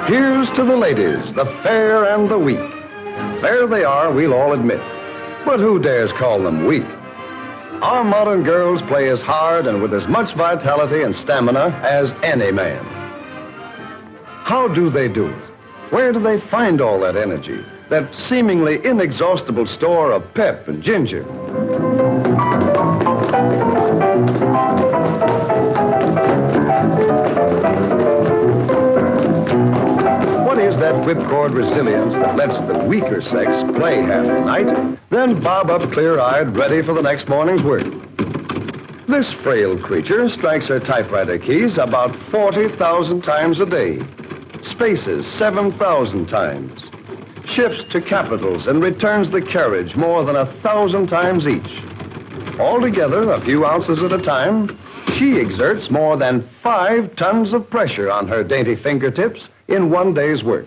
Here's to the ladies, the fair and the weak. Fair they are, we'll all admit. But who dares call them weak? Our modern girls play as hard and with as much vitality and stamina as any man. How do they do it? Where do they find all that energy, that seemingly inexhaustible store of pep and ginger? What is that whipcord resilience that lets the weaker sex play half the night, then bob up clear-eyed, ready for the next morning's work? This frail creature strikes her typewriter keys about 40,000 times a day, spaces 7,000 times, shifts to capitals and returns the carriage more than 1,000 times each. Altogether, a few ounces at a time, she exerts more than 5 tons of pressure on her dainty fingertips in one day's work.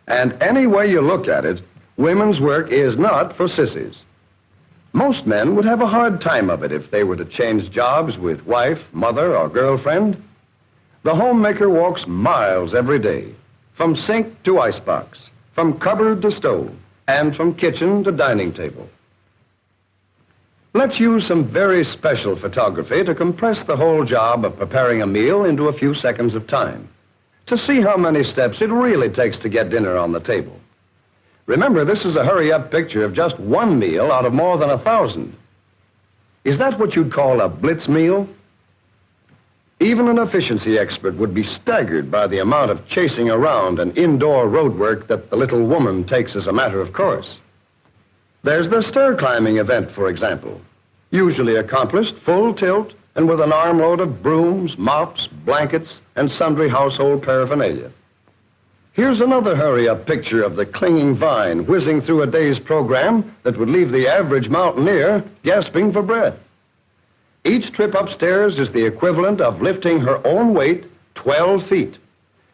And any way you look at it, women's work is not for sissies. Most men would have a hard time of it if they were to change jobs with wife, mother, or girlfriend. The homemaker walks miles every day, from sink to icebox, from cupboard to stove, and from kitchen to dining table. Let's use some very special photography to compress the whole job of preparing a meal into a few seconds of time, to see how many steps it really takes to get dinner on the table. Remember, this is a hurry-up picture of just one meal out of more than 1,000. Is that what you'd call a blitz meal? Even an efficiency expert would be staggered by the amount of chasing around and indoor road work that the little woman takes as a matter of course. There's the stair climbing event, for example, usually accomplished full tilt and with an armload of brooms, mops, blankets, and sundry household paraphernalia. Here's another hurry-up picture of the clinging vine whizzing through a day's program that would leave the average mountaineer gasping for breath. Each trip upstairs is the equivalent of lifting her own weight 12 feet.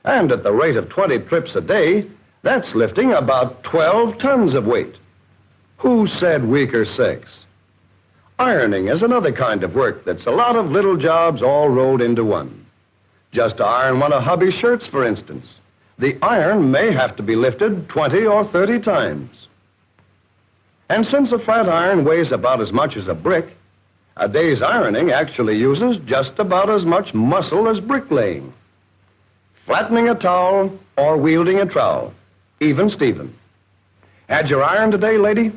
And at the rate of 20 trips a day, that's lifting about 12 tons of weight. Who said weaker sex? Ironing is another kind of work that's a lot of little jobs all rolled into one. Just to iron one of hubby's shirts, for instance, the iron may have to be lifted 20 or 30 times. And since a flat iron weighs about as much as a brick, a day's ironing actually uses just about as much muscle as bricklaying. Flattening a towel or wielding a trowel, even Steven. Had your iron today, lady?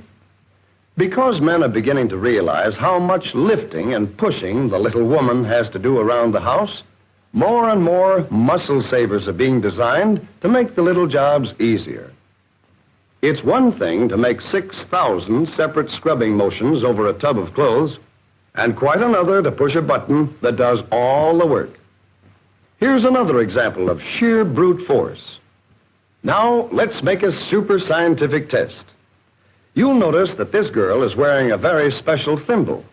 Because men are beginning to realize how much lifting and pushing the little woman has to do around the house, more and more muscle savers are being designed to make the little jobs easier. It's one thing to make 6,000 separate scrubbing motions over a tub of clothes, and quite another to push a button that does all the work. Here's another example of sheer brute force. Now, let's make a super scientific test. You'll notice that this girl is wearing a very special thimble.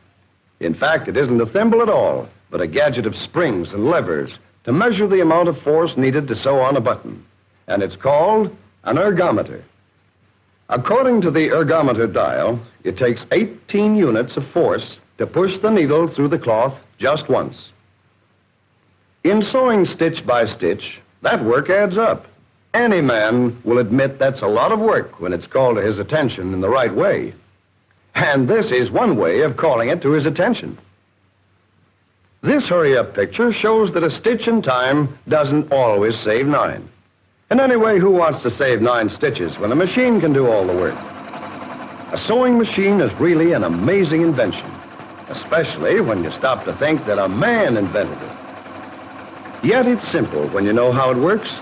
In fact, it isn't a thimble at all, but a gadget of springs and levers to measure the amount of force needed to sew on a button. And it's called an ergometer. According to the ergometer dial, it takes 18 units of force to push the needle through the cloth just once. In sewing stitch by stitch, that work adds up. Any man will admit that's a lot of work when it's called to his attention in the right way. And this is one way of calling it to his attention. This hurry-up picture shows that a stitch in time doesn't always save 9. And anyway, who wants to save 9 stitches when a machine can do all the work? A sewing machine is really an amazing invention, especially when you stop to think that a man invented it. Yet it's simple when you know how it works.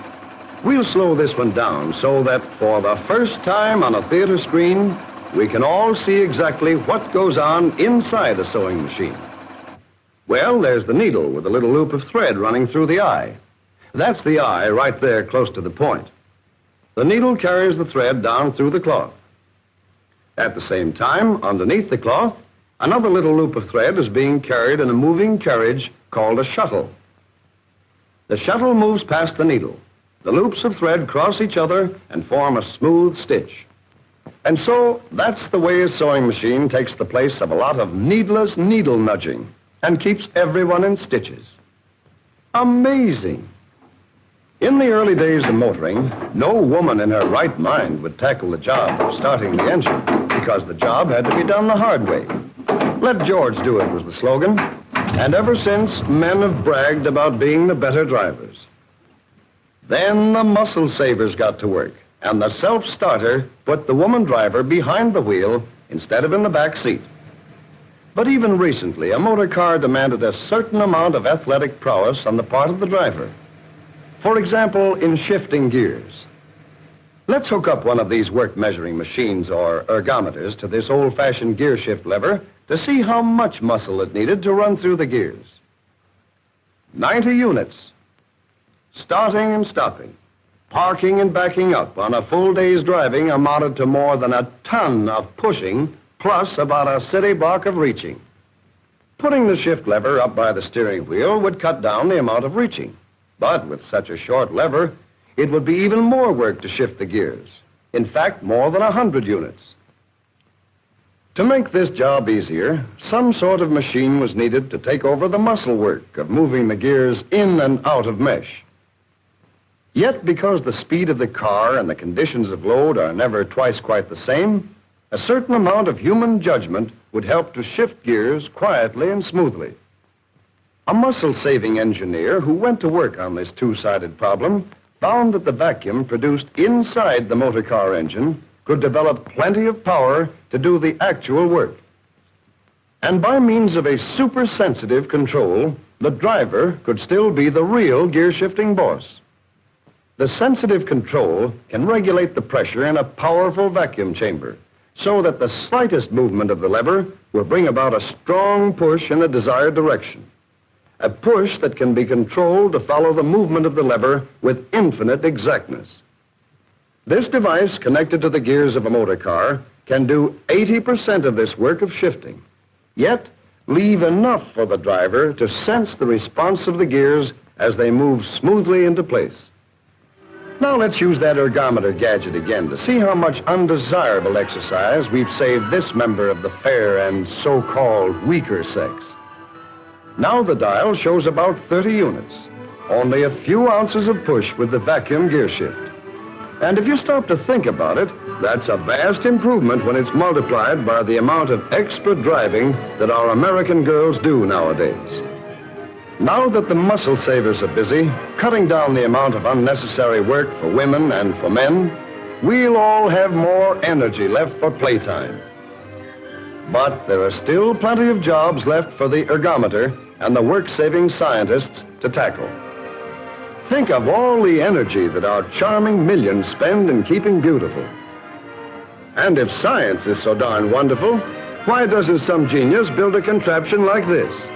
We'll slow this one down so that for the first time on a theater screen, we can all see exactly what goes on inside a sewing machine. Well, there's the needle with a little loop of thread running through the eye. That's the eye right there close to the point. The needle carries the thread down through the cloth. At the same time, underneath the cloth, another little loop of thread is being carried in a moving carriage called a shuttle. The shuttle moves past the needle. The loops of thread cross each other and form a smooth stitch. And so, that's the way a sewing machine takes the place of a lot of needless needle nudging and keeps everyone in stitches. Amazing! In the early days of motoring, no woman in her right mind would tackle the job of starting the engine because the job had to be done the hard way. Let George do it was the slogan, and ever since, men have bragged about being the better drivers. Then the muscle savers got to work, and the self-starter put the woman driver behind the wheel instead of in the back seat. But even recently, a motor car demanded a certain amount of athletic prowess on the part of the driver. For example, in shifting gears. Let's hook up one of these work measuring machines or ergometers to this old-fashioned gear shift lever to see how much muscle it needed to run through the gears. 90 units. Starting and stopping, parking and backing up on a full day's driving amounted to more than a ton of pushing plus about a city block of reaching. Putting the shift lever up by the steering wheel would cut down the amount of reaching. But with such a short lever, it would be even more work to shift the gears. In fact, more than 100 units. To make this job easier, some sort of machine was needed to take over the muscle work of moving the gears in and out of mesh. Yet, because the speed of the car and the conditions of load are never twice quite the same, a certain amount of human judgment would help to shift gears quietly and smoothly. A muscle-saving engineer who went to work on this two-sided problem found that the vacuum produced inside the motor car engine could develop plenty of power to do the actual work. And by means of a super-sensitive control, the driver could still be the real gear-shifting boss. The sensitive control can regulate the pressure in a powerful vacuum chamber so that the slightest movement of the lever will bring about a strong push in the desired direction. A push that can be controlled to follow the movement of the lever with infinite exactness. This device, connected to the gears of a motor car, can do 80% of this work of shifting, yet leave enough for the driver to sense the response of the gears as they move smoothly into place. Now let's use that ergometer gadget again to see how much undesirable exercise we've saved this member of the fair and so-called weaker sex. Now the dial shows about 30 units, only a few ounces of push with the vacuum gear shift. And if you stop to think about it, that's a vast improvement when it's multiplied by the amount of expert driving that our American girls do nowadays. Now that the muscle savers are busy, cutting down the amount of unnecessary work for women and for men, we'll all have more energy left for playtime. But there are still plenty of jobs left for the ergometer and the work-saving scientists to tackle. Think of all the energy that our charming millions spend in keeping beautiful. And if science is so darn wonderful, why doesn't some genius build a contraption like this?